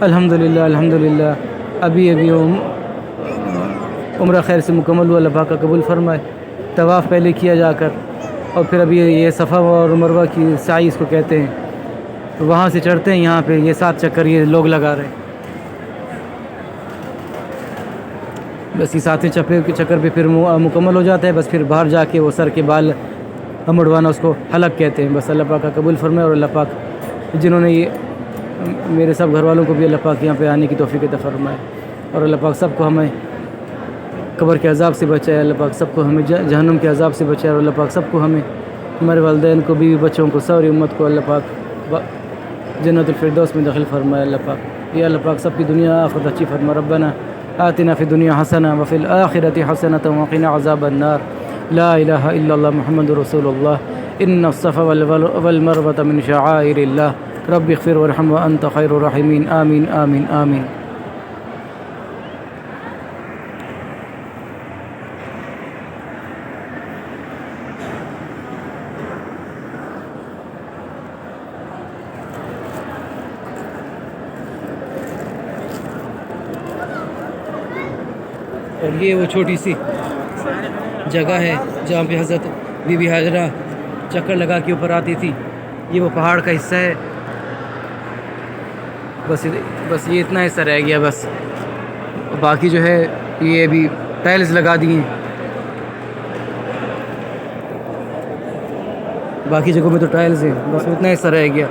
الحمدللہ الحمدللہ ابھی عمرہ خیر سے مکمل ہوا، اللہ پاک کا قبول فرمائے۔ طواف پہلے کیا جا کر، اور پھر ابھی یہ صفا اور مروہ کی سعی اس کو کہتے ہیں، وہاں سے چڑھتے ہیں یہاں پہ، یہ 7 چکر یہ لوگ لگا رہے ہیں۔ بس یہ 7ویں چکر پہ پھر مکمل ہو جاتا ہے، بس پھر باہر جا کے وہ سر کے بال مڑوانا اس کو حلق کہتے ہیں۔ بس اللہ پاک کا قبول فرمائے، اور اللہ پاک جنہوں نے یہ میرے سب گھر والوں کو بھی اللہ پاک یہاں پہ آنے کی توفیق عطا فرمائے، اور اللہ پاک سب کو ہمیں قبر کے عذاب سے بچائے، اللہ پاک سب کو ہمیں جہنم کے عذاب سے بچائے، اور اللہ پاک سب کو ہمیں، ہمارے والدین کو، بیوی بچوں کو، ساری امت کو اللہ پاک جنت الفردوس میں داخل فرمائے۔ اللہ پاک، یا اللہ پاک سب کی دنیا آخرت اچھی فرما۔ ربنا آتنا فی الدنیا حسنہ وفی الآخرۃ حسنۃ وقنا عذاب النار۔ لا الہ الا اللہ محمد رسول اللہ۔ ان الصفا والمروۃ من شعائر اللہ۔ رب اغفر وارحم وانت خیر الراحمین۔ آمین آمین آمین۔ اور یہ وہ چھوٹی سی جگہ ہے جہاں پہ حضرت بی بی ہاجرہ چکر لگا کے اوپر آتی تھی، یہ وہ پہاڑ کا حصہ ہے۔ بس یہ اتنا حصہ رہ گیا، بس باقی جو ہے یہ ابھی ٹائلز لگا دی ہیں، باقی جگہوں میں تو ٹائلز ہیں، بس اتنا حصہ رہ گیا۔